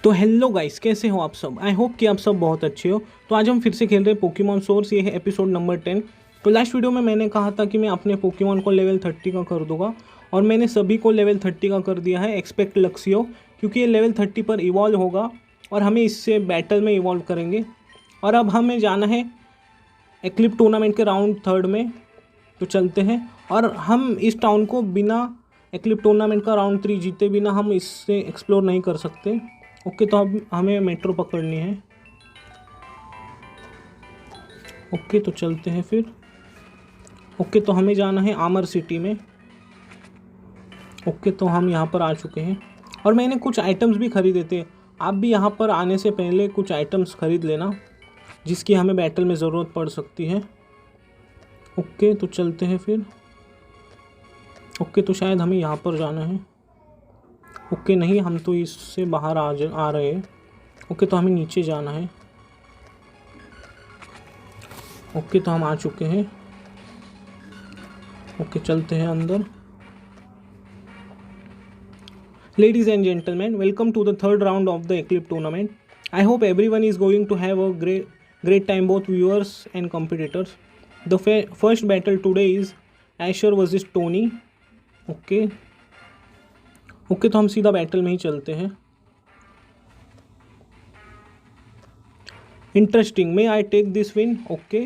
तो hello guys, कैसे हो आप सब। आई होप कि आप सब बहुत अच्छे हो। तो आज हम फिर से खेल रहे हैं पोकेमॉन सोर्स। ये है एपिसोड नंबर 10। तो लास्ट वीडियो में मैंने कहा था कि मैं अपने पोकेमॉन को लेवल 30 का कर दूंगा, और मैंने सभी को लेवल 30 का कर दिया है एक्सपेक्ट लक्सियो, क्योंकि ये लेवल 30 पर इवॉल्व होगा और हमें इससे बैटल में इवॉल्व करेंगे। और अब हमें जाना है एक्लिप टूर्नामेंट के राउंड 3 में। तो चलते हैं। और हम इस टाउन को बिना एक्लिप टूर्नामेंट का राउंड 3 जीते बिना हम इससे एक्सप्लोर नहीं कर सकते। ओके, तो अब हमें मेट्रो पकड़नी है। ओके, तो चलते हैं फिर। ओके, तो हमें जाना है आमर सिटी में। ओके, तो हम यहाँ पर आ चुके हैं और मैंने कुछ आइटम्स भी खरीदे थे। आप भी यहाँ पर आने से पहले कुछ आइटम्स खरीद लेना, जिसकी हमें बैटल में ज़रूरत पड़ सकती है। ओके, तो चलते हैं फिर। ओके, तो शायद हमें यहाँ पर जाना है। ओके, नहीं, हम तो इससे बाहर आ रहे हैं। ओके, तो हमें नीचे जाना है। ओके, तो हम आ चुके हैं। ओके, चलते हैं अंदर। Ladies and gentlemen, welcome to the third round of the Eclipse tournament. I hope everyone is going to have a great time, both viewers and competitors. The first battle today is Asher versus Tony. Okay okay, तो हम सीधा battle में ही चलते हैं। Interesting, may I take this win. Okay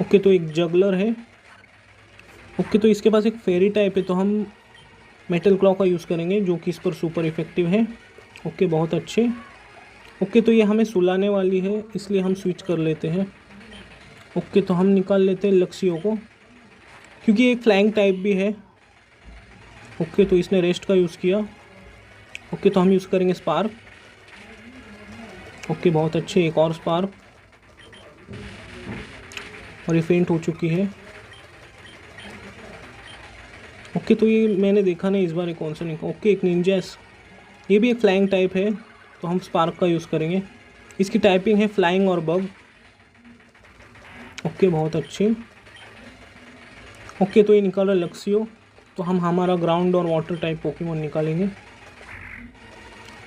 okay, तो एक juggler है। ओके, तो इसके पास एक फेरी टाइप है, तो हम मेटल क्लॉ का यूज़ करेंगे, जो कि इस पर सुपर इफेक्टिव है। ओके, बहुत अच्छे। ओके, तो ये हमें सुलाने वाली है, इसलिए हम स्विच कर लेते हैं। ओके, तो हम निकाल लेते हैं लक्सियो को, क्योंकि एक फ्लैंग टाइप भी है। ओके, तो इसने रेस्ट का यूज़ किया। ओके, तो हम यूज़ करेंगे स्पार्क। ओके, बहुत अच्छे, एक और स्पार्क, और ये फेंट हो चुकी है। ओके, तो ये मैंने देखा नहीं इस बार ये कौन सा निकला। ओके, एक निंजेस, ये भी एक फ्लाइंग टाइप है, तो हम स्पार्क का यूज़ करेंगे। इसकी टाइपिंग है फ्लाइंग और बग। ओके, बहुत अच्छे। ओके, तो ये निकाला लक्सियो, तो हम हमारा ग्राउंड और वाटर टाइप पोकेमॉन निकालेंगे।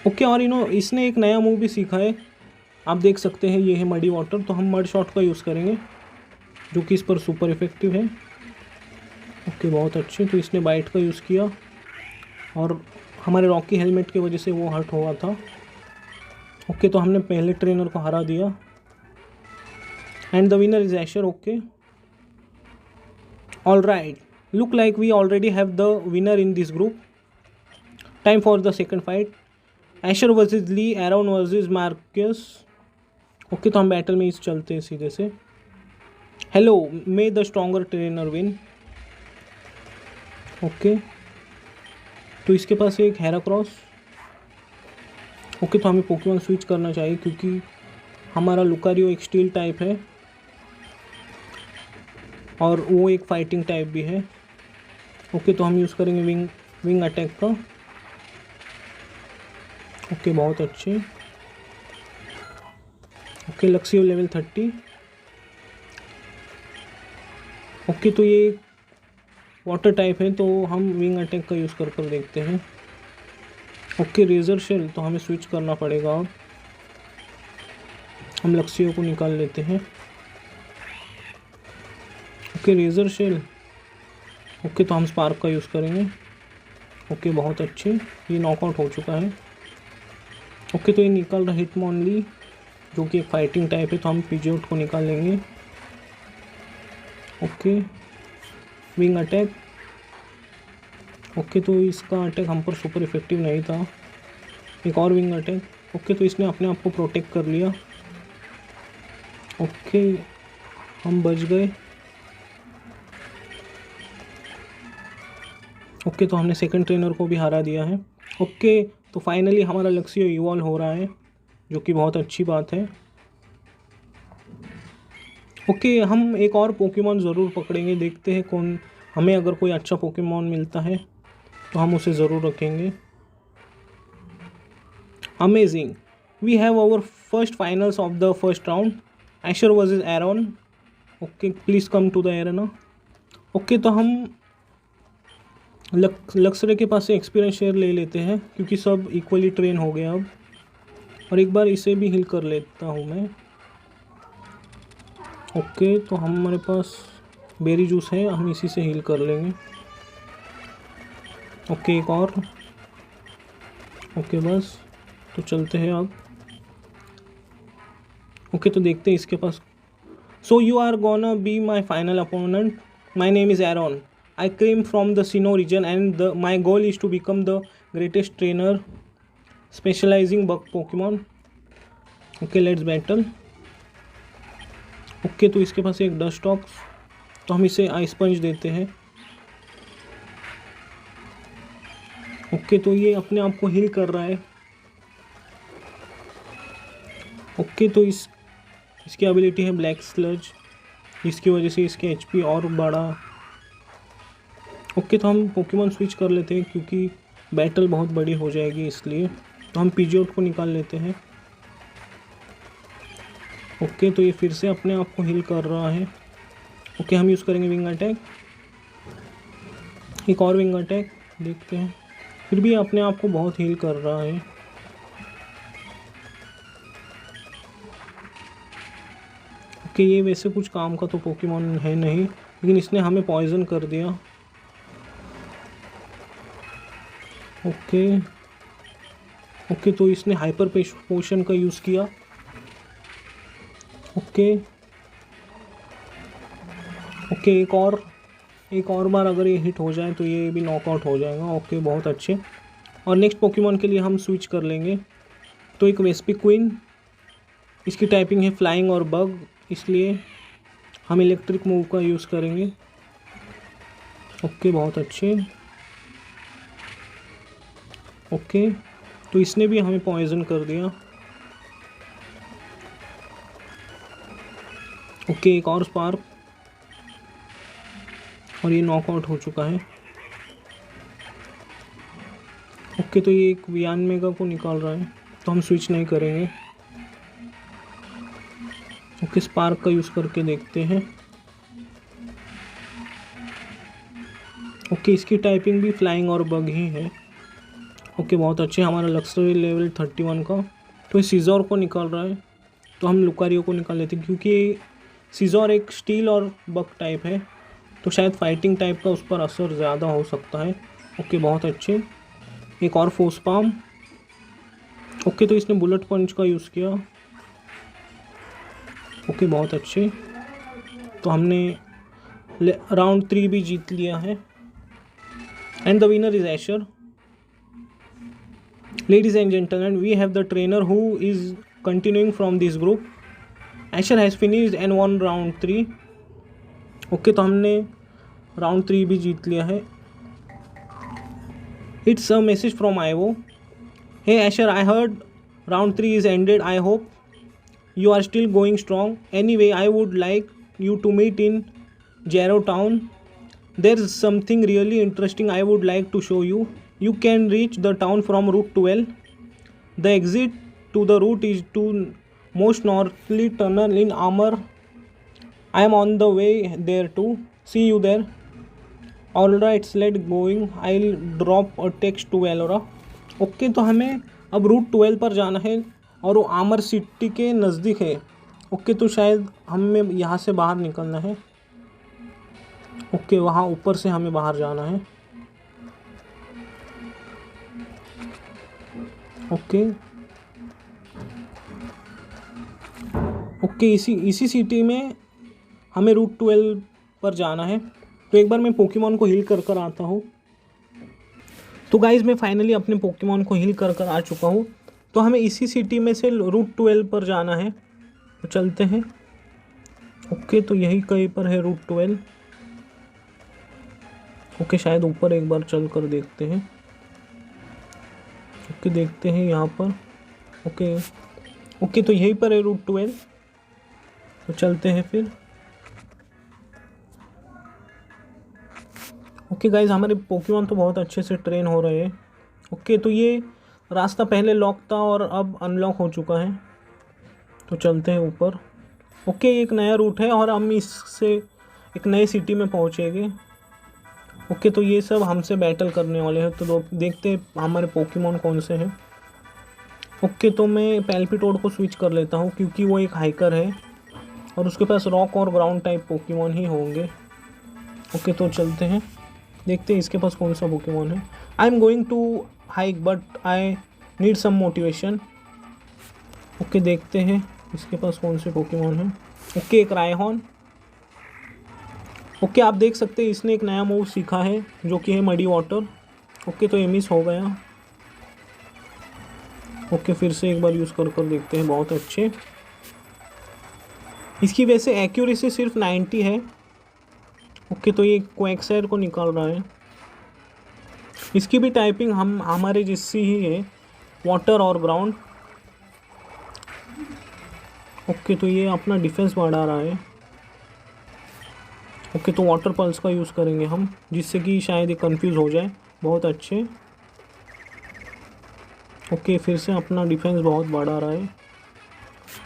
ओके, और इसने एक नया मूव भी सीखा है, आप देख सकते हैं, ये है मडी वाटर। तो हम मड शॉट का यूज़ करेंगे, जो कि इस पर सुपर इफेक्टिव है। ओके, बहुत अच्छे। तो इसने बाइट का यूज़ किया, और हमारे रॉकी हेलमेट की वजह से वो हर्ट हुआ था। ओके, तो हमने पहले ट्रेनर को हरा दिया, and the winner is Asher. Okay, all right, look like we already have the winner in this group. Time for the second fight, Asher versus Lee, Aaron versus Marcus. Okay, तो हम battle में इस चलते हैं सीधे से। Hello, may the stronger trainer win. Okay, तो इसके पास एक हेराक्रॉस। ओके, तो हमें पोकेमॉन स्विच करना चाहिए, क्योंकि हमारा लुकारियो एक स्टील टाइप है और वो एक फाइटिंग टाइप भी है। ओके, तो हम यूज़ करेंगे विंग अटैक का। ओके, बहुत अच्छे। Okay, लक्सियो level 30। ओके, तो ये वाटर टाइप है, तो हम विंग अटैक का यूज़ कर देखते हैं। ओके, रेजर शेल, तो हमें स्विच करना पड़ेगा। अब हम लक्सियो को निकाल लेते हैं। Okay, razor shell. ओके, तो हम स्पार्क का यूज़ करेंगे। ओके, बहुत अच्छे, ये नॉकआउट हो चुका है। ओके, तो ये निकल रहा हिटमॉनली, जो कि एक फाइटिंग टाइप है, तो हम पीजियोट को निकाल लेंगे। Okay, wing attack. ओके, तो इसका अटैक हम पर सुपर इफेक्टिव नहीं था। एक और विंग अटैक। ओके, तो इसने अपने आप को प्रोटेक्ट कर लिया। ओके, हम बच गए। ओके, तो हमने सेकंड ट्रेनर को भी हरा दिया है। ओके, तो फाइनली हमारा लक्सियो इवॉल्व हो रहा है, जो कि बहुत अच्छी बात है। ओके, हम एक और पोकेमॉन ज़रूर पकड़ेंगे, देखते हैं कौन, हमें अगर कोई अच्छा पोकेमॉन मिलता है तो हम उसे ज़रूर रखेंगे। Amazing, we have our first finals of the first round, Asher versus Aaron. Okay, please come to the arena. Okay, तो हम लक्सरे के पास से एक्सपीरियंस शेयर ले लेते हैं क्योंकि सब इक्वली ट्रेन हो गया अब। और एक बार इसे भी हील कर लेता हूँ मैं। ओके, तो हमारे पास बेरी जूस है, हम इसी से हील कर लेंगे। ओके, एक और। ओके बस, तो चलते हैं अब। ओके, तो देखते हैं इसके पास। So you are gonna be my final opponent. My name is Aaron. I came from the Sinnoh region and my goal is to become the greatest trainer specializing bug Pokemon. Okay, let's battle. Okay, तो इसके पास एक डस्टॉक्स, तो हम इसे ice पंच देते हैं। Okay, तो ये अपने आप को हील कर रहा है। ओके, तो इसकी एबिलिटी है ब्लैक स्लज, जिसकी वजह से इसके एचपी और बढ़ा। ओके, तो हम पोकेमॉन स्विच कर लेते हैं क्योंकि बैटल बहुत बड़ी हो जाएगी, इसलिए तो हम पीजियोट को निकाल लेते हैं। ओके, तो ये फिर से अपने आप को हील कर रहा है। ओके, हम यूज़ करेंगे विंग अटैक, एक और विंग अटैक देखते हैं। फिर भी अपने आप को बहुत हील कर रहा है। ओके, ये वैसे कुछ काम का तो पोकेमॉन है नहीं, लेकिन इसने हमें पॉइजन कर दिया। ओके, तो इसने हाइपर पोशन का यूज़ किया। ओके, एक और बार अगर ये हिट हो जाए तो ये भी नॉकआउट हो जाएगा। ओके, बहुत अच्छे। और नेक्स्ट पोकेमॉन के लिए हम स्विच कर लेंगे। तो एक वेस्पिक क्वीन, इसकी टाइपिंग है फ्लाइंग और बग, इसलिए हम इलेक्ट्रिक मूव का यूज़ करेंगे। ओके, बहुत अच्छे। ओके, तो इसने भी हमें पॉइजन कर दिया। ओके, एक और स्पार्क, और ये नॉकआउट हो चुका है। ओके, तो ये एक वियान मेगा को निकाल रहा है, तो हम स्विच नहीं करेंगे। ओके, स्पार्क का यूज़ करके देखते हैं। ओके, इसकी टाइपिंग भी फ्लाइंग और बग ही है। ओके, बहुत अच्छे। हमारा लक्सरी लेवल 31 का। तो ये सीजोर को निकाल रहा है, तो हम लुकारियो को निकाल लेते हैं क्योंकि सीजोर एक स्टील और बग टाइप है, तो शायद फाइटिंग टाइप का उस पर असर ज़्यादा हो सकता है। ओके, बहुत अच्छे। एक और फोर्स पाम। ओके, तो इसने बुलेट पंच का यूज़ किया। ओके, बहुत अच्छे। तो हमने राउंड 3 भी जीत लिया है। And the winner is Asher. Ladies and gentlemen, we have the trainer who is continuing from this group. Asher has finished and won round 3. Okay, तो हमने राउंड 3 भी जीत लिया है। It's a message from Ivo. Hey Asher, I heard round 3 is ended. I hope you are still going strong. Anyway, I would like you to meet in Jaro Town. There's something really interesting I would like to show you. You can reach the town from Route 12. The exit to the route is to most northerly tunnel in Amar. I am on the way there too. See you there. Alright, let's going. I'll drop a text to Elora. Okay, तो हमें अब root 12 पर जाना है और वो आमर city के नज़दीक है। ओके, तो शायद हमें यहाँ से बाहर निकलना है। ओके, वहाँ ऊपर से हमें बाहर जाना है। ओके, इसी सिटी में हमें रूट 12 पर जाना है। तो एक बार मैं पोकेमॉन को हील कर कर आता हूँ। तो गाइज़, मैं फाइनली अपने पोकेमॉन को हील कर कर आ चुका हूँ। तो हमें इसी सिटी में से रूट 12 पर जाना है, तो चलते हैं। ओके, तो यही कहीं पर है रूट 12। ओके, शायद ऊपर एक बार चल कर देखते हैं। ओके, देखते हैं यहाँ पर। ओके, तो यहीं पर है रूट 12, तो चलते हैं फिर। ओके गाइज, हमारे पोकेमॉन तो बहुत अच्छे से ट्रेन हो रहे हैं। ओके, तो ये रास्ता पहले लॉक था और अब अनलॉक हो चुका है, तो चलते हैं ऊपर। ओके, एक नया रूट है और हम इससे एक नए सिटी में पहुँचेंगे। ओके, तो ये सब हमसे बैटल करने वाले हैं, तो देखते हैं हमारे पोकेमॉन कौन से हैं। ओके, तो मैं पेल्पिटोड को स्विच कर लेता हूँ क्योंकि वो एक हाइकर है और उसके पास रॉक और ग्राउंड टाइप पोकेमॉन ही होंगे। ओके, तो चलते हैं, देखते हैं इसके पास कौन सा पोकेमॉन है। I am going to hike but I need some motivation. Okay, देखते हैं इसके पास कौन से पोकेमॉन है। ओके, एक रायहॉन। ओके, आप देख सकते हैं इसने एक नया मूव सीखा है जो कि है मडी वाटर। ओके, तो ये मिस हो गया। ओके, फिर से एक बार यूज़ कर देखते हैं, बहुत अच्छे। इसकी वैसे एक्यूरेसी सिर्फ 90 है। ओके, तो ये क्वैक्सायर को निकाल रहा है। इसकी भी टाइपिंग हमारे जैसी ही है, वाटर और ग्राउंड। ओके, तो ये अपना डिफेंस बढ़ा रहा है। ओके, तो वाटर पल्स का यूज़ करेंगे हम, जिससे कि शायद ये कंफ्यूज हो जाए। बहुत अच्छे। ओके, फिर से अपना डिफेंस बहुत बढ़ा रहा है।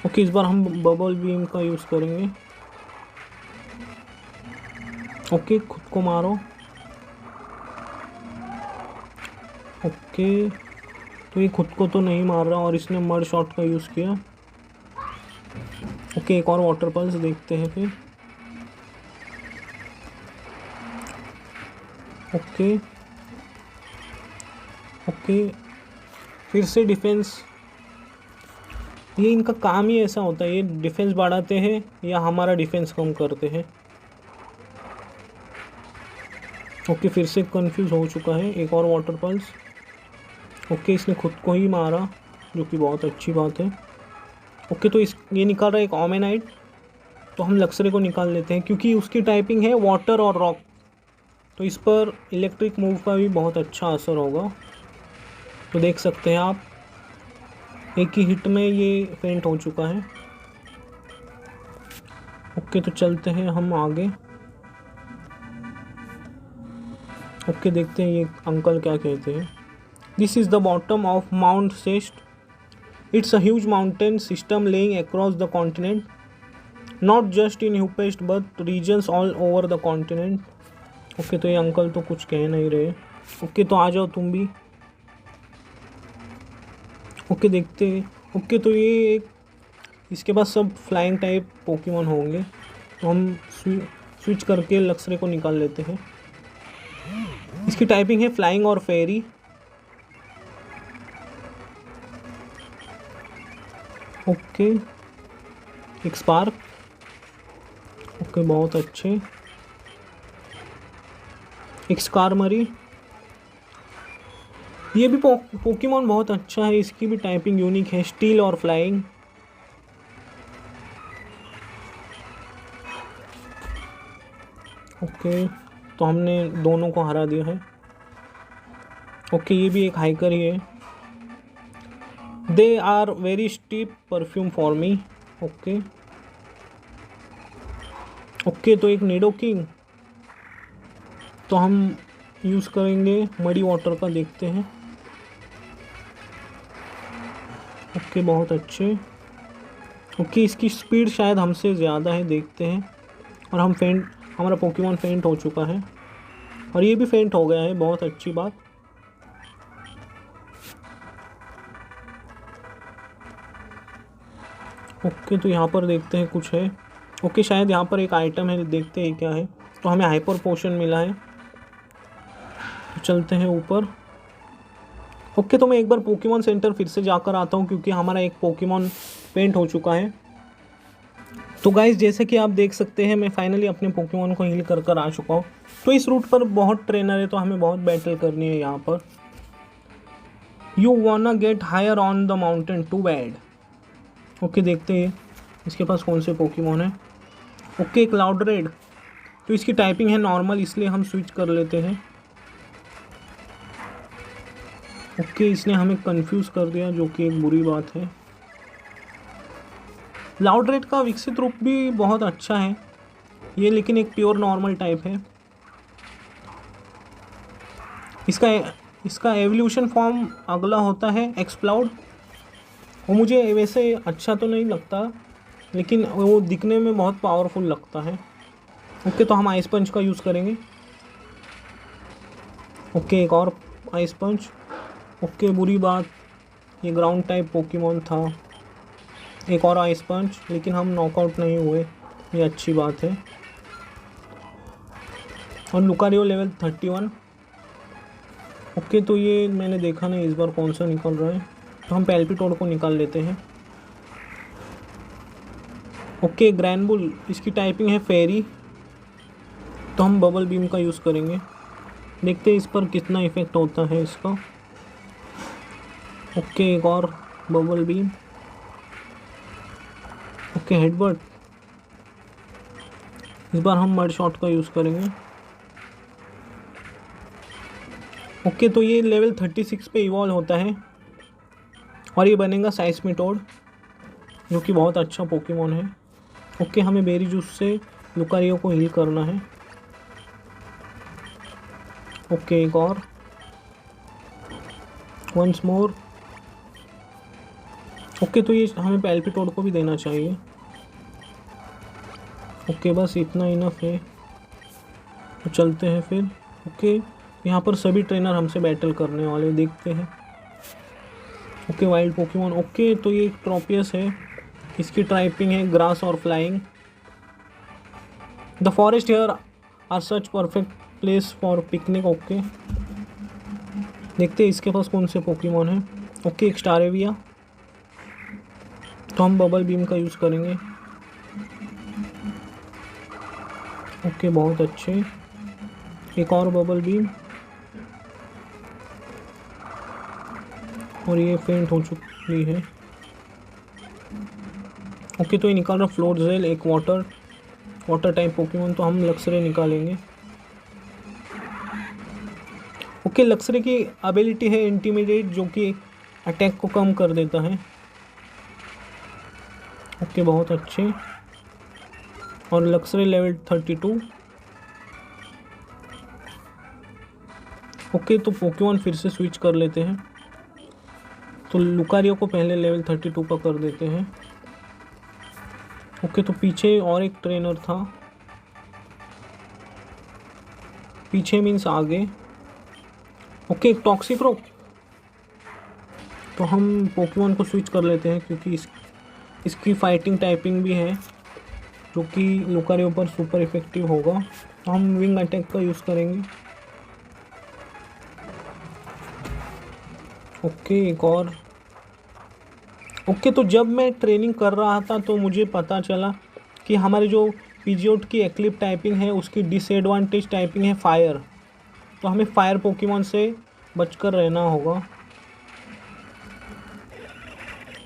ओके, इस बार हम बबल बीम का यूज़ करेंगे। ओके, खुद को मारो। ओके, तो ये खुद को तो नहीं मार रहा और इसने मड शॉट का यूज़ किया। ओके, एक और वाटर पल्स देखते हैं फिर। ओके, ओके, फिर से डिफेंस। ये इनका काम ही ऐसा होता है, ये डिफेंस बढ़ाते हैं या हमारा डिफेंस कम करते हैं। ओके, फिर से कंफ्यूज हो चुका है। एक और वाटर पल्स। ओके, इसने खुद को ही मारा, जो कि बहुत अच्छी बात है। ओके, तो ये निकाल रहा है एक ओमेनाइट। तो हम लक्सरे को निकाल लेते हैं क्योंकि उसकी टाइपिंग है वाटर और रॉक, तो इस पर इलेक्ट्रिक मूव का भी बहुत अच्छा असर होगा। तो देख सकते हैं आप, एक ही हिट में ये फेंट हो चुका है। ओके, तो चलते हैं हम आगे। ओके, देखते हैं ये अंकल क्या कहते हैं। This is the bottom of mount सेस्ट। It's a huge mountain system lying across the continent, not just in ह्यूपेस्ट but regions all over the continent. Okay, तो ये अंकल तो कुछ कह नहीं रहे। ओके, तो आ जाओ तुम भी। ओके, देखते हैं। ओके, तो ये इसके पास सब फ्लाइंग टाइप पोकेमॉन होंगे, तो हम स्विच करके लक्सरे को निकाल लेते हैं। इसकी टाइपिंग है फ्लाइंग और फेरी। ओके, एक स्पार्क। ओके, बहुत अच्छे। एक स्कारमरी। ये भी पोकेमॉन बहुत अच्छा है, इसकी भी टाइपिंग यूनिक है, स्टील और फ्लाइंग। ओके, तो हमने दोनों को हरा दिया है। ओके, ये भी एक हाइकर ही है। They are very steep perfume for me. Okay, okay, तो एक निडोकिंग। तो हम यूज़ करेंगे मडी वाटर का, देखते हैं। ओके, बहुत अच्छे। ओके, इसकी स्पीड शायद हमसे ज़्यादा है, देखते हैं। और हमारा पोकेमॉन फेंट हो चुका है और ये भी फेंट हो गया है, बहुत अच्छी बात। ओके, तो यहाँ पर देखते हैं कुछ है। ओके, शायद यहाँ पर एक आइटम है, देखते हैं क्या है। तो हमें हाइपर पोशन मिला है, तो चलते हैं ऊपर। ओके, तो मैं एक बार पोकेमॉन सेंटर फिर से जाकर आता हूँ क्योंकि हमारा एक पोकेमॉन पेंट हो चुका है। तो गाइस, जैसे कि आप देख सकते हैं, मैं फाइनली अपने पोकेमॉन को हील कर आ चुका हूँ। तो इस रूट पर बहुत ट्रेनर है, तो हमें बहुत बैटल करनी है यहाँ पर। You wanna get higher on the mountain too bad. Okay, देखते हैं इसके पास कौन से पोकेमॉन है। Okay, cloud red. तो इसकी टाइपिंग है नॉर्मल, इसलिए हम स्विच कर लेते हैं। ओके, इसने हमें कंफ्यूज कर दिया, जो कि एक बुरी बात है। क्लाउड रेड का विकसित रूप भी बहुत अच्छा है ये, लेकिन एक प्योर नॉर्मल टाइप है। इसका एवोल्यूशन फॉर्म अगला होता है एक्सप्लाउड। वो मुझे वैसे अच्छा तो नहीं लगता, लेकिन वो दिखने में बहुत पावरफुल लगता है। ओके, तो हम आइस पंच का यूज़ करेंगे। ओके, एक और आइस पंच। ओके, बुरी बात, ये ग्राउंड टाइप पोकेमॉन था। एक और आइस पंच, लेकिन हम नॉकआउट नहीं हुए, ये अच्छी बात है। और लुकारियो लेवल 31। ओके, तो ये मैंने देखा नहीं इस बार कौन सा निकल रहा है, तो हम पेल्पिटोड को निकाल लेते हैं। ओके, ग्रैंडबुल, इसकी टाइपिंग है फेरी, तो हम बबल बीम का यूज़ करेंगे। देखते हैं इस पर कितना इफेक्ट होता है इसका। ओके, एक और बबल बीम। ओके, हेडबट, इस बार हम मड शॉट का यूज़ करेंगे। ओके, तो ये लेवल 36 पे इवॉल्व होता है और ये बनेगा साइस्मिटोड, जो कि बहुत अच्छा पोकेमॉन है। ओके, हमें बेरी जूस से लुकारियो को हील करना है। ओके, एक और, वंस मोर। ओके, तो ये हमें पेल्पिटोड को भी देना चाहिए। ओके, बस इतना इनफ है, तो चलते हैं फिर। ओके, यहाँ पर सभी ट्रेनर हमसे बैटल करने वाले, देखते हैं। Okay, wild Pokemon. ओके, तो ये ट्रोपियस है, इसकी टाइपिंग है ग्रास और flying. The forest here are such perfect place for picnic. Okay, देखते हैं इसके पास कौन से पोकेमॉन है। ओके, एक स्टारेविया, तो हम बबल बीम का यूज़ करेंगे। ओके, बहुत अच्छे, एक और बबल बीम, और ये फेंट हो चुकी है। ओके, तो ये निकाल रहा फ्लोरजेल, एक वाटर टाइप पोकेमॉन, तो हम लक्सरे निकालेंगे। ओके, लक्सरे की एबिलिटी है इंटिमिडेट, जो कि अटैक को कम कर देता है। ओके, बहुत अच्छे, और लक्सरे लेवल 32। ओके, तो पोकेमॉन फिर से स्विच कर लेते हैं, तो लुकारियो को पहले लेवल 32 का कर देते हैं। ओके, तो पीछे और एक ट्रेनर था, पीछे मीन्स आगे। ओके, एक टॉक्सिक्रो, तो हम पोकेमॉन को स्विच कर लेते हैं, क्योंकि इसकी फाइटिंग टाइपिंग भी है, जो कि लुकारियो पर सुपर इफेक्टिव होगा। तो हम विंग अटैक का यूज़ करेंगे। ओके, एक और। ओके, तो जब मैं ट्रेनिंग कर रहा था तो मुझे पता चला कि हमारे जो पीजियोट की एक्लिप टाइपिंग है, उसकी डिसएडवांटेज टाइपिंग है फायर, तो हमें फायर पोकेमॉन से बचकर रहना होगा।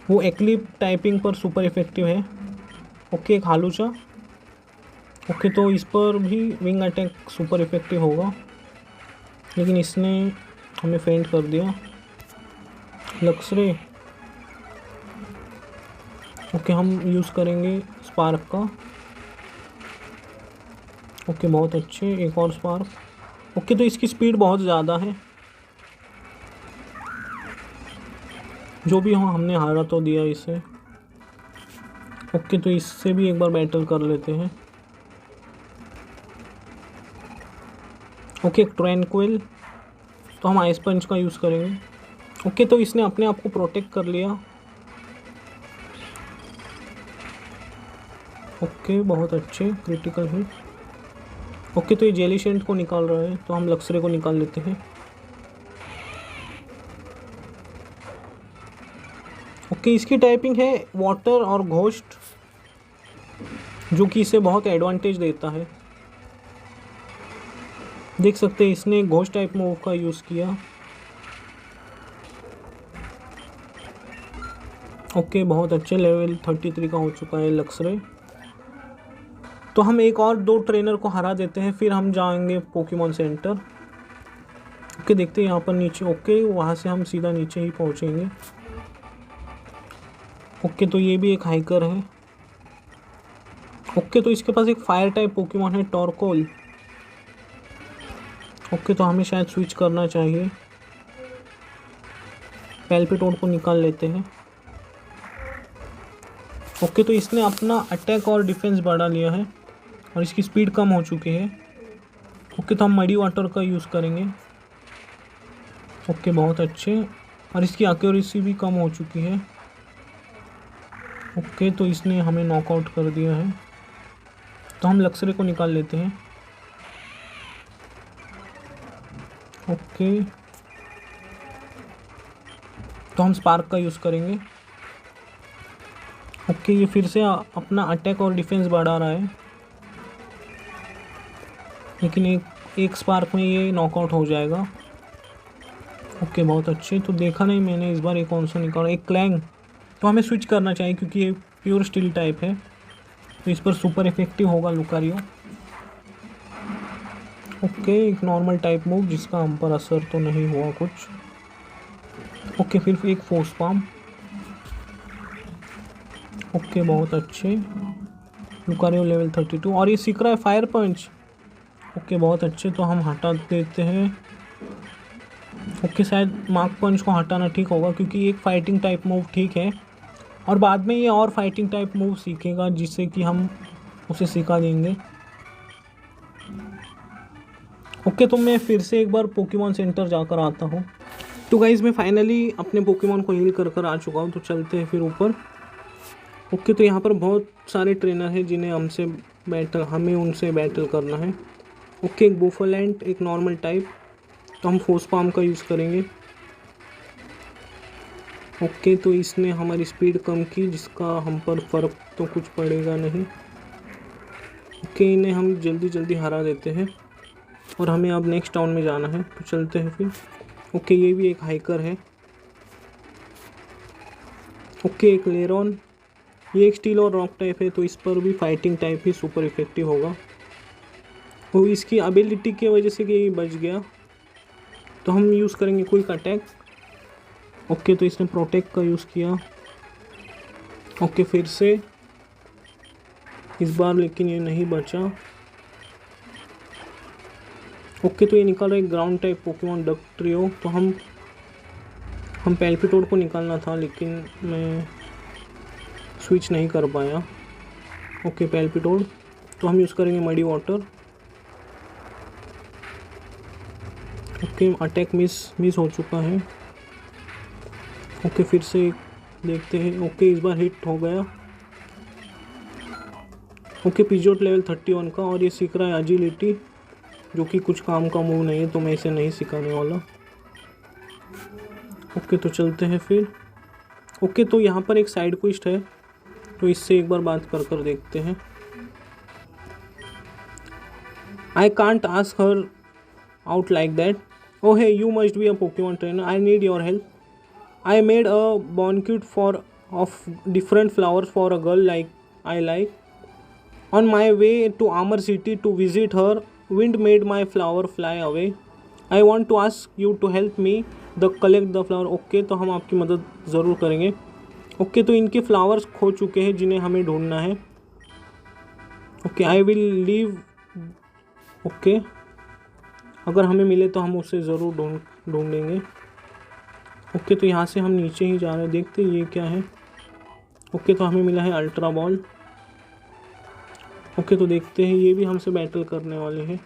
वो एक्लिप टाइपिंग पर सुपर इफेक्टिव है। ओके, एक हालूचा। ओके, तो इस पर भी विंग अटैक सुपर इफेक्टिव होगा, लेकिन इसने हमें फेंट कर दिया। लक्सरे। ओके, हम यूज़ करेंगे स्पार्क का। ओके, बहुत अच्छे, एक और स्पार्क। ओके, तो इसकी स्पीड बहुत ज़्यादा है, जो भी हो हमने हारा तो दिया इसे। ओके, तो इससे भी एक बार बैटल कर लेते हैं। ओके, एक ट्रैंक्विल, तो हम आइस पंच का यूज़ करेंगे। ओके, तो इसने अपने आप को प्रोटेक्ट कर लिया। ओके, बहुत अच्छे, क्रिटिकल हिट। ओके, तो ये जेलीशेंट को निकाल रहा है, तो हम लक्सरे को निकाल लेते हैं। ओके, इसकी टाइपिंग है वाटर और घोस्ट, जो कि इसे बहुत एडवांटेज देता है। देख सकते हैं इसने घोस्ट टाइप मूव का यूज़ किया। ओके, बहुत अच्छे, लेवल 33 का हो चुका है लक्सरे। तो हम एक और 2 ट्रेनर को हरा देते हैं, फिर हम जाएंगे पोकेमॉन सेंटर। ओके, देखते हैं यहाँ पर नीचे। ओके, वहाँ से हम सीधा नीचे ही पहुँचेंगे। ओके, तो ये भी एक हाइकर है। ओके, तो इसके पास एक फायर टाइप पोकेमॉन है, टॉर्कोल। ओके, तो हमें शायद स्विच करना चाहिए। पेल्पिटोड को निकाल लेते हैं। ओके, तो इसने अपना अटैक और डिफेंस बढ़ा लिया है, और इसकी स्पीड कम हो चुकी है। ओके, तो हम मडी वाटर का यूज़ करेंगे। ओके बहुत अच्छे, और इसकी एक्यूरेसी भी कम हो चुकी है। ओके तो इसने हमें नॉकआउट कर दिया है, तो हम लक्सरे को निकाल लेते हैं। ओके तो हम स्पार्क का यूज़ करेंगे। ओके ये फिर से अपना अटैक और डिफेंस बढ़ा रहा है, लेकिन एक स्पार्क में ये नॉकआउट हो जाएगा। ओके बहुत अच्छे, तो देखा नहीं मैंने इस बार ये कौन सा निकाला, एक क्लैंग। तो हमें स्विच करना चाहिए क्योंकि ये प्योर स्टील टाइप है, तो इस पर सुपर इफेक्टिव होगा लुकारियो। ओके एक नॉर्मल टाइप मूव जिसका हम पर असर तो नहीं हुआ कुछ। ओके फिर एक फोर्स पाम। ओके बहुत अच्छे, लुकारियो लेवल 32, और ये सीख रहा है फायर पंच। ओके बहुत अच्छे, तो हम हटा देते हैं। ओके शायद मार्क पंच को हटाना ठीक होगा क्योंकि एक फाइटिंग टाइप मूव ठीक है, और बाद में ये और फाइटिंग टाइप मूव सीखेगा जिससे कि हम उसे सिखा देंगे। ओके तो मैं फिर से एक बार पोकेमॉन सेंटर जाकर आता हूँ। तो गाइज़ मैं फाइनली अपने पोकेमॉन को हील कर आ चुका हूँ, तो चलते हैं फिर ऊपर। ओके तो यहाँ पर बहुत सारे ट्रेनर हैं जिन्हें हमें उनसे बैटल करना है। ओके एक बोफोलैंड, एक नॉर्मल टाइप, तो हम फोर्स पाम का यूज़ करेंगे। ओके तो इसने हमारी स्पीड कम की जिसका हम पर फ़र्क तो कुछ पड़ेगा नहीं। ओके इन्हें हम जल्दी हरा देते हैं, और हमें अब नेक्स्ट टाउन में जाना है, तो चलते हैं फिर। ओके ये भी एक हाइकर है। ओके एक लेरॉन, ये एक स्टील और रॉक टाइप है, तो इस पर भी फाइटिंग टाइप ही सुपर इफेक्टिव होगा। वो इसकी एबिलिटी की वजह से कि ये बच गया, तो हम यूज़ करेंगे क्विक अटैक। ओके तो इसने प्रोटेक्ट का यूज़ किया। ओके फिर से इस बार, लेकिन ये नहीं बचा। ओके तो ये निकाल रहा है ग्राउंड टाइप पोकेमॉन डक्ट्रियो, तो हम पेल्पिटोड को निकालना था लेकिन मैं स्विच नहीं कर पाया। ओके पेल्पिटोड, तो हम यूज़ करेंगे muddy water. Okay attack miss हो चुका है। ओके फिर से देखते हैं। ओके इस बार हिट हो गया। ओके पिजोट लेवल 31 का, और ये सीख रहा है एजिलिटी, जो कि कुछ काम का मूव नहीं है, तो मैं इसे नहीं सिखाने वाला। ओके तो चलते हैं फिर। ओके तो यहाँ पर एक साइड क्वेस्ट है, तो इससे एक बार बात कर देखते हैं। I can't ask her out like that. Oh hey, you must be a Pokemon trainer. I need your help. I made a bonquet of different flowers for a girl like I like. On my way to Amar City to visit her, wind made my flower fly away. I want to ask you to help me collect the flower. Okay, तो हम आपकी मदद ज़रूर करेंगे। Okay तो इनके flowers खो चुके हैं जिन्हें हमें ढूंढना है। Okay I will leave. Okay अगर हमें मिले तो हम उसे ज़रूर ढूंढेंगे। ओके तो यहाँ से हम नीचे ही जा रहे हैं, देखते हैं ये क्या है। ओके तो हमें मिला है अल्ट्रा बॉल। ओके तो देखते हैं, ये भी हमसे बैटल करने वाले हैं।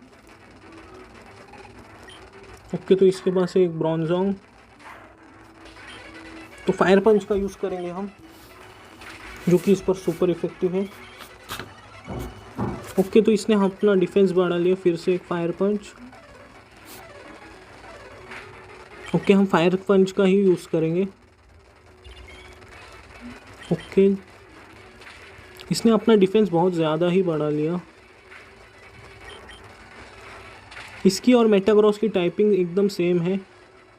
ओके तो इसके पास है एक ब्रॉन्जोंग, तो फायर पंच का यूज़ करेंगे हम, जो कि इस पर सुपर इफेक्टिव है। ओके तो इसने अपना डिफेंस बढ़ा लिया, फिर से एक फायर पंच। ओके हम फायर पंच का ही यूज़ करेंगे। ओके इसने अपना डिफेंस बहुत ज़्यादा ही बढ़ा लिया। इसकी और मेटाग्रॉस की टाइपिंग एकदम सेम है,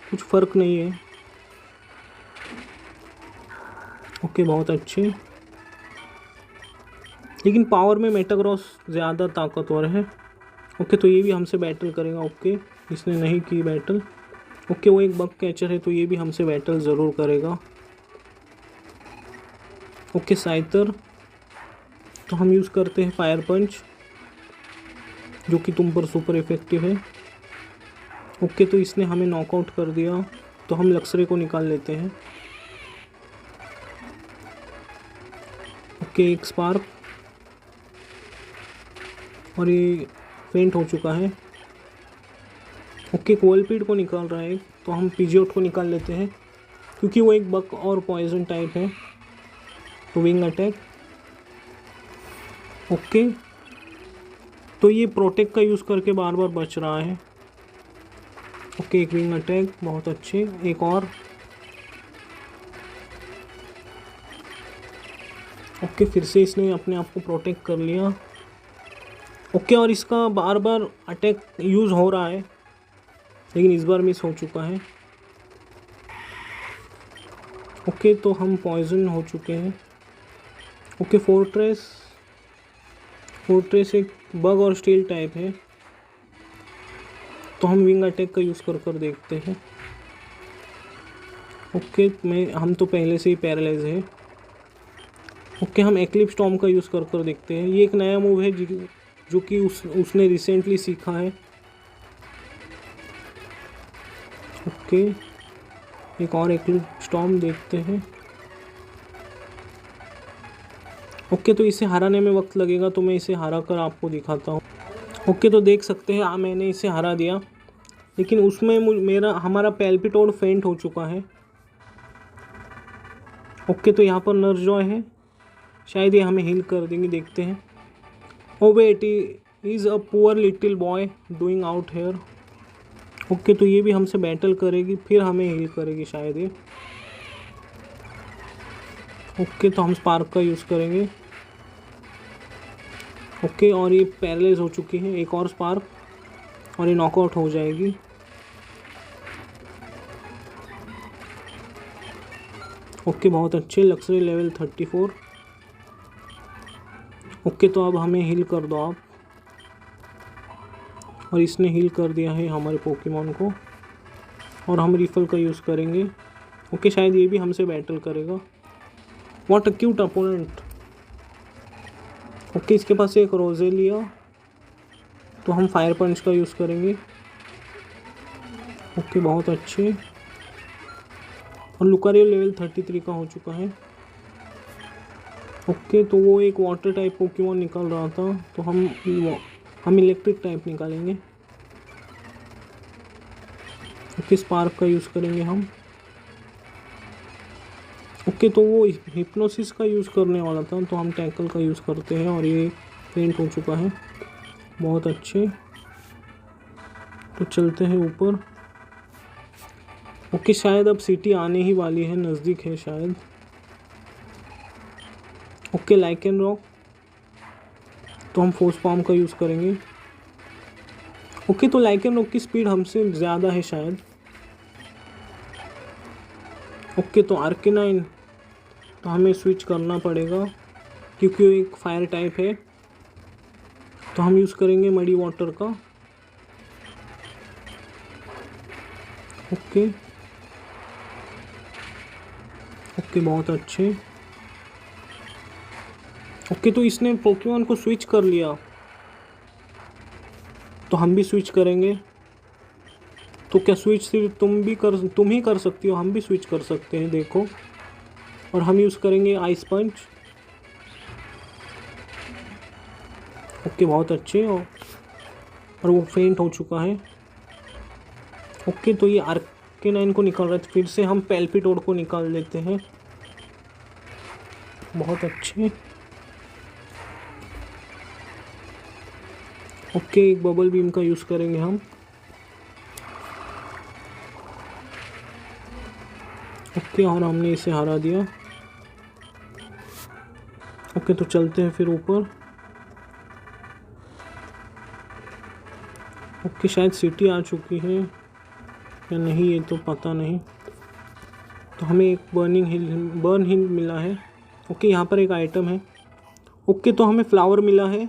कुछ फ़र्क नहीं है। ओके बहुत अच्छे, लेकिन पावर में मेटाग्रॉस ज़्यादा ताकतवर है। ओके तो ये भी हमसे बैटल करेगा। ओके इसने नहीं की बैटल। ओके वो एक बग कैचर है, तो ये भी हमसे बैटल ज़रूर करेगा। ओके साइतर, तो हम यूज़ करते हैं फायर पंच, जो कि तुम पर सुपर इफेक्टिव है। ओके तो इसने हमें नॉकआउट कर दिया, तो हम लक्सरे को निकाल लेते हैं। ओके एक स्पार्क, और ये फेंट हो चुका है। ओके कोलपीड को निकाल रहा है। तो हम पीजियोट को निकाल लेते हैं क्योंकि वो एक बक और पॉइजन टाइप है। तो विंग अटैक। ओके, तो ये प्रोटेक्ट का यूज़ करके बार बार बच रहा है। ओके, एक विंग अटैक, बहुत अच्छे। एक और। ओके, फिर से इसने अपने आप को प्रोटेक्ट कर लिया। ओके, और इसका बार बार अटैक यूज़ हो रहा है लेकिन इस बार मिस हो चुका है। ओके, तो हम पॉइजन हो चुके हैं। ओके, फोर्ट्रेस एक बग और स्टील टाइप है, तो हम विंग अटैक का यूज़ कर देखते हैं। ओके, हम तो पहले से ही पैरालाइज है। ओके, हम एक्लिप्स स्टॉर्म का यूज़ कर देखते हैं। ये एक नया मूव है जो कि उसने रिसेंटली सीखा है। ओके, एक और एक्लिप्स स्टॉर्म देखते हैं। ओके, तो इसे हराने में वक्त लगेगा, तो मैं इसे हरा कर आपको दिखाता हूँ। ओके, तो देख सकते हैं मैंने इसे हरा दिया, लेकिन उसमें हमारा पेल्पिटोड फेंट हो चुका है। ओके, तो यहाँ पर नर्जॉय है, शायद ये हमें हील कर देंगे, देखते हैं। Oh wait, is a poor little boy doing out here. Okay, तो ये भी हमसे बैटल करेगी, फिर हमें हील करेगी शायद ये। ओके, तो हम स्पार्क का यूज़ करेंगे। ओके, और ये पैरालाइज हो चुकी है। एक और स्पार्क और ये नॉकआउट हो जाएगी। ओके, बहुत अच्छे। Luxury level 34। ओके, तो अब हमें हील कर दो आप। और इसने हील कर दिया है हमारे पोकेमॉन को, और हम रिफल का यूज़ करेंगे। ओके, शायद ये भी हमसे बैटल करेगा। What a cute opponent. Okay, इसके पास एक रोजेलिया, तो हम फायर पंच का यूज़ करेंगे। ओके, बहुत अच्छे। और लुकारियो लेवल 33 का हो चुका है। ओके, तो वो एक वाटर टाइप पोकेमॉन निकल रहा था, तो हम इलेक्ट्रिक टाइप निकालेंगे। ओके, स्पार्क का यूज़ करेंगे हम। ओके, तो वो हिप्नोसिस का यूज़ करने वाला था, तो हम टैकल का यूज़ करते हैं, और ये पेंट हो चुका है। बहुत अच्छे, तो चलते हैं ऊपर। ओके, शायद अब सिटी आने ही वाली है, नज़दीक है शायद। ओके, लाइकेन रॉक, तो हम फोर्स पाम का यूज़ करेंगे। ओके, तो लाइकेन रॉक की स्पीड हमसे ज़्यादा है शायद। ओके, तो आर्केनाइन, तो हमें स्विच करना पड़ेगा क्योंकि वो एक फायर टाइप है, तो हम यूज़ करेंगे मडी वाटर का। ओके, ओके, बहुत अच्छे। ओके, तो इसने पोकेमॉन को स्विच कर लिया, तो हम भी स्विच करेंगे। तो क्या स्विच सिर्फ तुम ही कर सकती हो, हम भी स्विच कर सकते हैं, देखो। और हम यूज़ करेंगे आइस पंच। ओके, बहुत अच्छे। और वो फेंट हो चुका है। ओके, तो ये आर्केनाइन को निकाल रहा है, फिर से हम पेल्पिटोड को निकाल लेते हैं। बहुत अच्छे। ओके, एक बबल बीम का यूज़ करेंगे हम। ओके, और हमने इसे हरा दिया। ओके, तो चलते हैं फिर ऊपर। ओके, शायद सिटी आ चुकी है या नहीं, ये तो पता नहीं। तो हमें एक बर्न हिल मिला है। ओके, यहाँ पर एक आइटम है। ओके, तो हमें फ्लावर मिला है,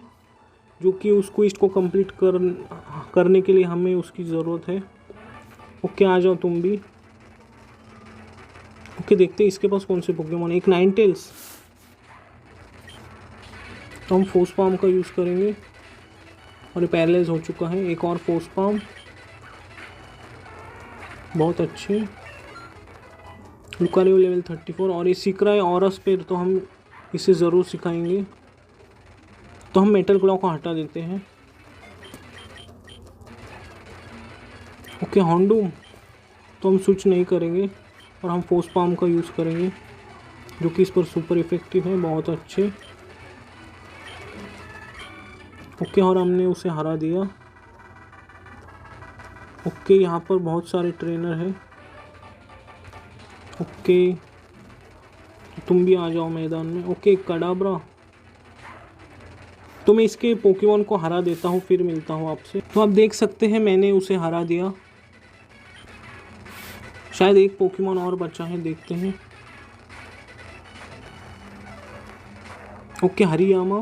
जो कि उस क्वेस्ट को कंप्लीट करने के लिए हमें उसकी ज़रूरत है। ओके, आ जाओ तुम भी। ओके, देखते हैं इसके पास कौन से पोकेमॉन है। एक नाइनटेल्स, तो हम फोर्स पाम का यूज़ करेंगे, और ये पैरालाइज हो चुका है। एक और फोर्स पाम, बहुत अच्छे। लुकारियो लेवल 34, और ये सीख रहा है ऑरस पे, तो हम इसे ज़रूर सिखाएंगे। तो हम मेटल क्लॉ को हटा देते हैं। ओके, हॉन्डूम, तो हम स्विच नहीं करेंगे और हम फोर्स पाम का यूज़ करेंगे जो कि इस पर सुपर इफेक्टिव है, बहुत अच्छे। ओके, और हमने उसे हरा दिया। ओके, यहाँ पर बहुत सारे ट्रेनर हैं। ओके, तो तुम भी आ जाओ मैदान में। ओके, कडाब्रा, तो मैं इसके पोकेमॉन को हरा देता हूँ, फिर मिलता हूँ आपसे। तो आप देख सकते हैं मैंने उसे हरा दिया। शायद एक पोकेमॉन और बचा है, देखते हैं। ओके, हरियामा।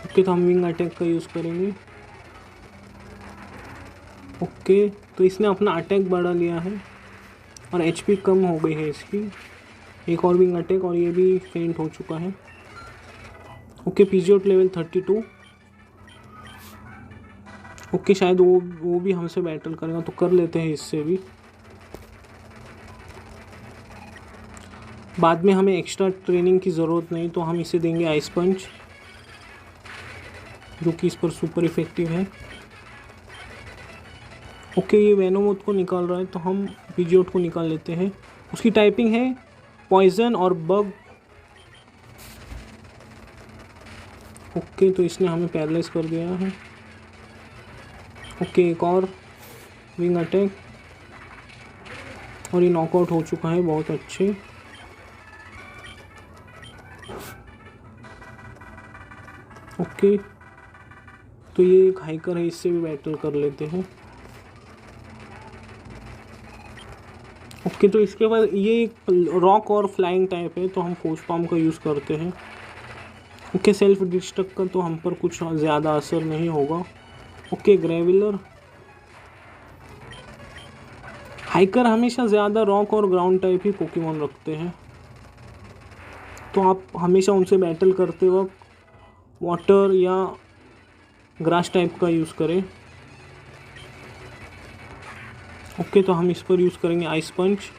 ओके, तो हम विंग अटैक का यूज़ करेंगे। ओके, तो इसने अपना अटैक बढ़ा लिया है और एचपी कम हो गई है इसकी। एक और विंग अटैक और ये भी फेंट हो चुका है। Okay, पीजियोट level 32। ओके, शायद वो भी हमसे बैटल करेगा, तो कर लेते हैं इससे भी। बाद में हमें एक्स्ट्रा ट्रेनिंग की ज़रूरत नहीं, तो हम इसे देंगे आइस पंच जो कि इस पर सुपर इफेक्टिव है। ओके, ये वेनोमोथ को निकाल रहा है, तो हम पीजियोट को निकाल लेते हैं। उसकी टाइपिंग है पॉइजन और बग। ओके, तो इसने हमें पैरालाइज कर दिया है। ओके, एक और विंग अटैक और ये नॉकआउट हो चुका है, बहुत अच्छे। ओके, तो ये एक हाइकर है, इससे भी बैटल कर लेते हैं। ओके, तो इसके बाद ये रॉक और फ्लाइंग टाइप है, तो हम फोर्स पाम का यूज़ करते हैं। ओके, सेल्फ डिस्ट्रक्ट का तो हम पर कुछ ज़्यादा असर नहीं होगा। ओके, ग्रेविलर। हाइकर हमेशा ज़्यादा रॉक और ग्राउंड टाइप ही पोकेमॉन रखते हैं, तो आप हमेशा उनसे बैटल करते वक्त वाटर या ग्रास टाइप का यूज़ करें। ओके, तो हम इस पर यूज़ करेंगे आइस पंच।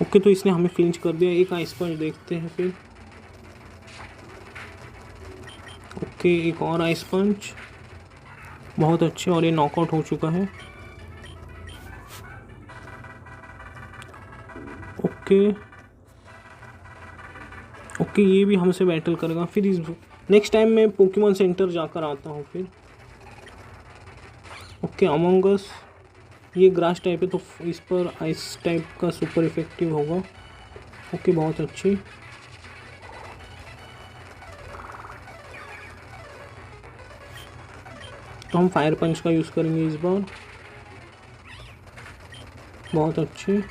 ओके, तो इसने हमें फ्लिंच कर दिया। एक आइस पंच देखते हैं फिर। ओके, एक और आइस पंच, बहुत अच्छे, और ये नॉकआउट हो चुका है। ओके, ओके, ये भी हमसे बैटल करेगा। फिर इस नेक्स्ट टाइम मैं पोकेमॉन सेंटर जाकर आता हूँ फिर। ओके, अमंग अस, ये ग्रास टाइप है, तो इस पर आइस टाइप का सुपर इफेक्टिव होगा। ओके, बहुत अच्छी। तो हम फायर पंच का यूज़ करेंगे इस बार, बहुत अच्छे।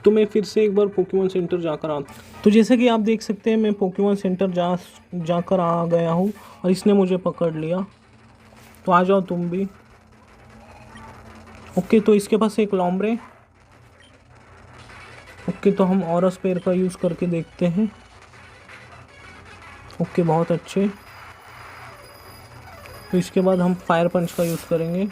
तो मैं फिर से एक बार पोकेमॉन सेंटर जाकर आता हूँ। तो जैसे कि आप देख सकते हैं मैं पोकेमॉन सेंटर जाकर आ गया हूँ और इसने मुझे पकड़ लिया, तो आ जाओ तुम भी। ओके, तो इसके पास एक लॉम्ब्रे। ओके, तो हम ऑरा स्पेयर का यूज़ करके देखते हैं। ओके, बहुत अच्छे। तो इसके बाद हम फायर पंच का यूज़ करेंगे।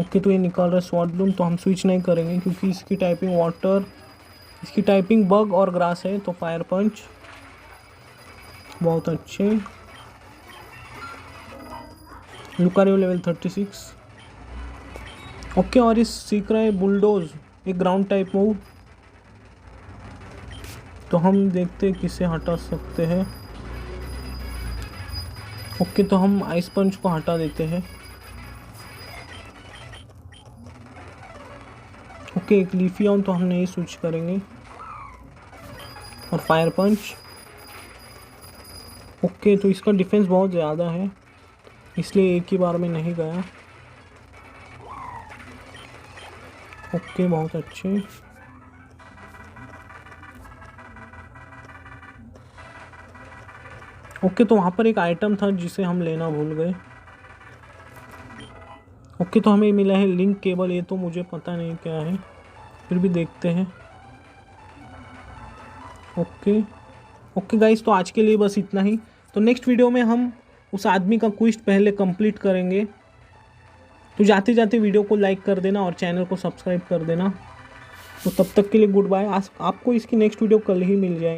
ओके, तो ये निकाल रहा है स्वॉर्डलूम, तो हम स्विच नहीं करेंगे क्योंकि इसकी टाइपिंग वाटर, इसकी टाइपिंग बग और ग्रास है, तो फायर पंच, बहुत अच्छे। Lucario level 36। ओके, और इस सीख रहा है बुलडोज, एक ग्राउंड टाइप मूव, तो हम देखते हैं किसे हटा सकते हैं। ओके, तो हम आइस पंच को हटा देते हैं। ओके, एक लीफी ऑन, तो हम नहीं स्विच करेंगे, और फायर पंच। ओके, तो इसका डिफेंस बहुत ज़्यादा है, इसलिए एक ही बार में नहीं गया। ओके, बहुत अच्छे। ओके, तो वहाँ पर एक आइटम था जिसे हम लेना भूल गए। ओके, तो हमें मिला है लिंक केबल, ये तो मुझे पता नहीं क्या है, फिर भी देखते हैं। ओके, ओके गाइस, तो आज के लिए बस इतना ही। तो नेक्स्ट वीडियो में हम उस आदमी का क्विस्ट पहले कंप्लीट करेंगे। तो जाते जाते वीडियो को लाइक कर देना और चैनल को सब्सक्राइब कर देना। तो तब तक के लिए गुड बाय। आपको इसकी नेक्स्ट वीडियो कल ही मिल जाएगी।